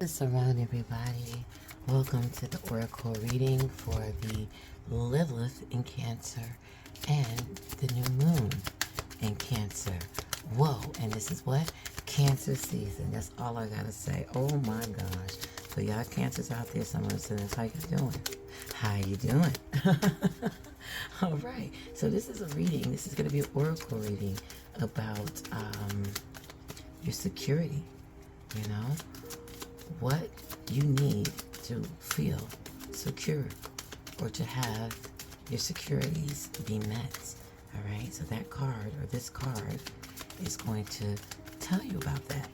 What's around, everybody? Welcome to the Oracle reading for the Lilith in Cancer and the new moon in Cancer. Whoa, and this is what? Cancer season. That's all I gotta say. Oh my gosh. So y'all Cancers out there, someone says, how you doing? How you doing? All right. So this is a reading. This is gonna be an Oracle reading about your security, you know? What you need to feel secure or to have your securities be met. All right, so that card or this card is going to tell you about that.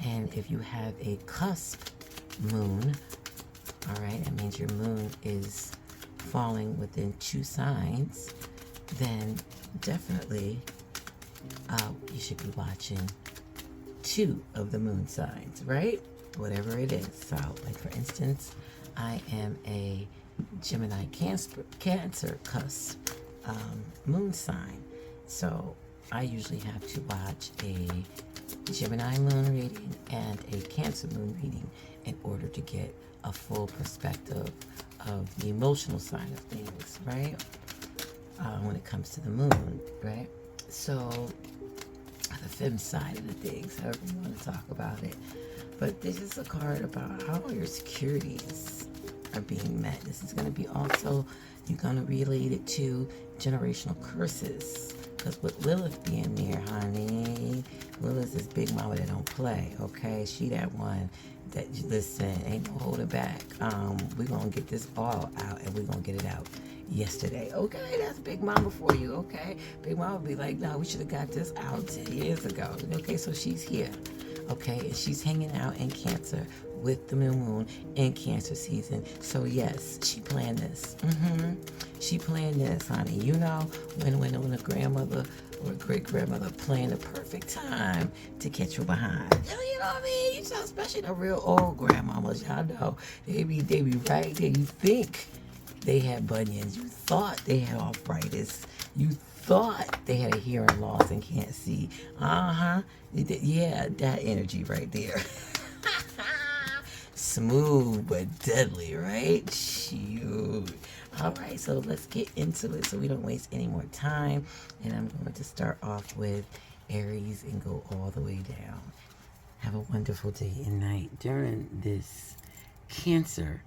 And if you have a cusp moon, all right, that means your moon is falling within 2 signs, then definitely you should be watching 2 of the moon signs, right? Whatever it is. So, like for instance, I am a Gemini Cancer cusp moon sign. So I usually have to watch a Gemini moon reading and a Cancer moon reading in order to get a full perspective of the emotional side of things, right? When it comes to the moon, right? So the fem side of the things, however you want to talk about it. But this is a card about how your securities are being met. This is going to be also, you're going to relate it to generational curses. Because with Lilith being near, honey, Lilith is big mama that don't play, okay? She that one that, listen, ain't no holding back. We're going to get this all out and we're going to get it out yesterday. Okay, that's big mama for you, okay? Big mama be like, no, we should have got this out 10 years ago. Okay, so she's here. Okay, and she's hanging out in Cancer with the new moon in Cancer season. So yes, she planned this. She planned this, honey. You know, when a grandmother or a great grandmother planned the perfect time to catch you behind. You know what I mean? You know, especially the real old grandmamas, y'all know. They be right there. You think they had bunions. You thought they had arthritis. You thought they had a hearing loss and can't see. Yeah, that energy right there. Smooth but deadly, right? Shoot. All right, so let's get into it so we don't waste any more time. And I'm going to start off with Aries and go all the way down. Have a wonderful day and night during this Cancer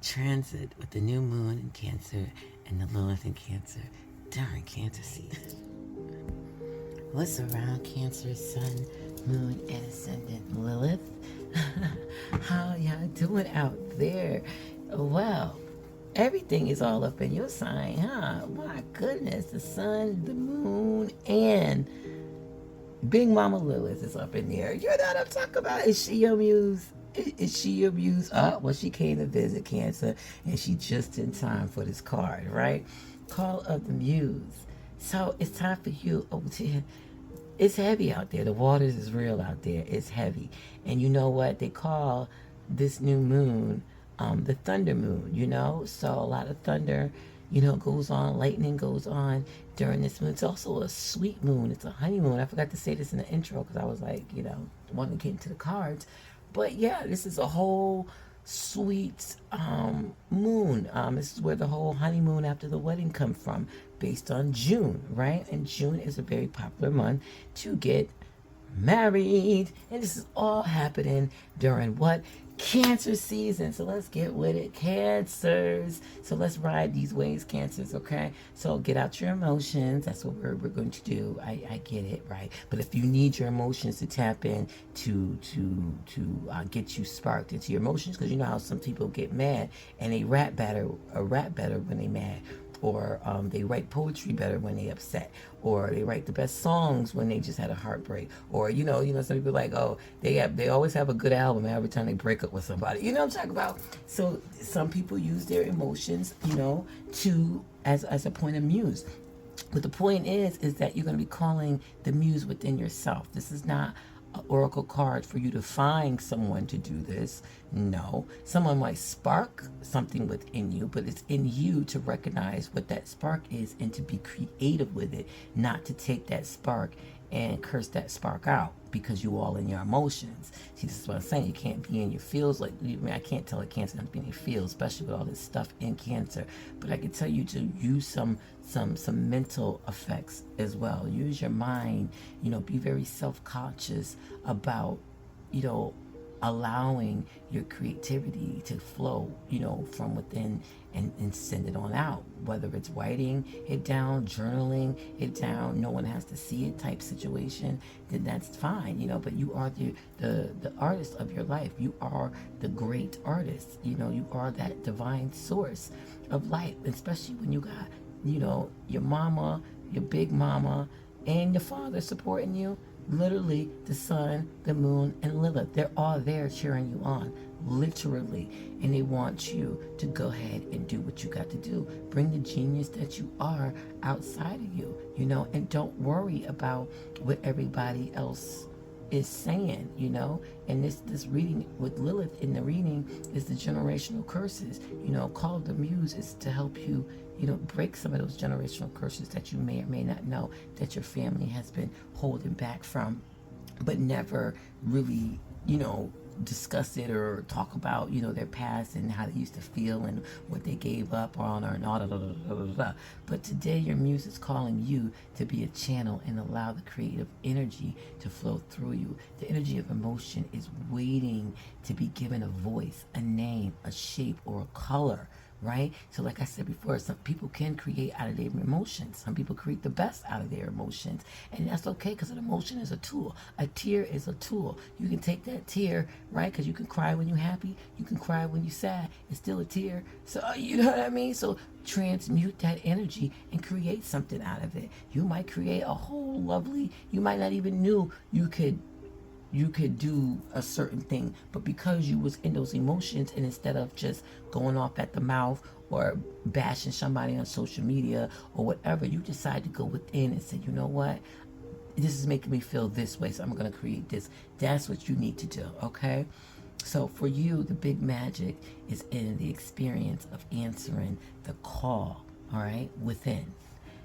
transit with the new moon in Cancer and the Lilith in Cancer during Cancer season. What's around Cancer, Sun, Moon, and Ascendant Lilith? How y'all doing out there? Well, everything is all up in your sign, huh? My goodness, the Sun, the Moon, and Big Mama Lilith is up in there. You know what I'm talking about? Is she your muse? Is she your muse? Well, she came to visit Cancer, and she just in time for this card, right? Call of the Muse. So it's time for you. It's heavy out there. The waters is real out there. It's heavy. And you know what? They call this new moon the thunder moon, you know? So a lot of thunder, you know, goes on. Lightning goes on during this moon. It's also a sweet moon. It's a honeymoon. I forgot to say this in the intro because I was like, you know, wanting to get into the cards. But yeah, this is a whole sweet moon. This is where the whole honeymoon after the wedding come from, based on June, right? And June is a very popular month to get married. And this is all happening during what? Cancer season. So let's get with it, Cancers. So let's ride these waves, Cancers, okay? So get out your emotions. That's what we're going to do. I get it, right? But if you need your emotions to tap in to get you sparked into your emotions, because you know how some people get mad and they rap better when they mad. Or they write poetry better when they upset, or they write the best songs when they just had a heartbreak, or you know, some people like, oh, they always have a good album every time they break up with somebody. You know what I'm talking about? So some people use their emotions, you know, to as a point of muse. But the point is that you're going to be calling the muse within yourself. This is not an oracle card for you to find someone to do this. No, someone might spark something within you, but it's in you to recognize what that spark is and to be creative with it, not to take that spark and curse that spark out because you all in your emotions. See, this is what I'm saying. You can't be in your feels. Like, I mean, I can't tell a Cancer not to be in your feels, especially with all this stuff in Cancer. But I can tell you to use some mental effects as well. Use your mind. You know, be very self-conscious about, you know, allowing your creativity to flow, you know, from within and send it on out. Whether it's writing it down, journaling it down, no one has to see it type situation, then that's fine, you know. But you are the artist of your life. You are the great artist. You know, you are that divine source of life, especially when you got, you know, your mama, your big mama, and your father supporting you. Literally, the sun, the moon, and Lilith, they're all there cheering you on, literally. And they want you to go ahead and do what you got to do. Bring the genius that you are outside of you, you know, and don't worry about what everybody else is saying, you know. And this reading with Lilith in the reading is the generational curses. You know, Call of the Muse is to help you, you know, break some of those generational curses that you may or may not know that your family has been holding back from, but never really, you know, discuss it or talk about, you know, their past and how they used to feel and what they gave up on or not. But today your muse is calling you to be a channel and allow the creative energy to flow through you. The energy of emotion is waiting to be given a voice, a name, a shape, or a color. Right? So like I said before, some people can create out of their emotions. Some people create the best out of their emotions. And that's okay, because an emotion is a tool. A tear is a tool. You can take that tear, right? Because you can cry when you're happy. You can cry when you're sad. It's still a tear. So, you know what I mean? So transmute that energy and create something out of it. You might create a whole lovely, you might not even knew you could do a certain thing, but because you was in those emotions, and instead of just going off at the mouth or bashing somebody on social media or whatever, you decide to go within and say, you know what, this is making me feel this way, so I'm going to create this. That's what you need to do, okay? So for you, the big magic is in the experience of answering the call, all right, within.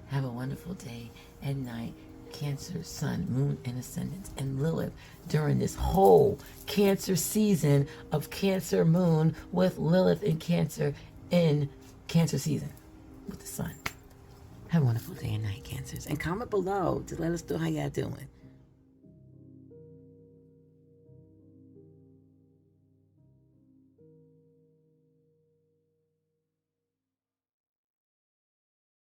Have a wonderful day and night. Cancer, Sun, Moon, and Ascendant, and Lilith during this whole Cancer season of Cancer Moon with Lilith in Cancer in Cancer season with the Sun. Have a wonderful day and night, Cancers. And comment below to let us know how y'all doing.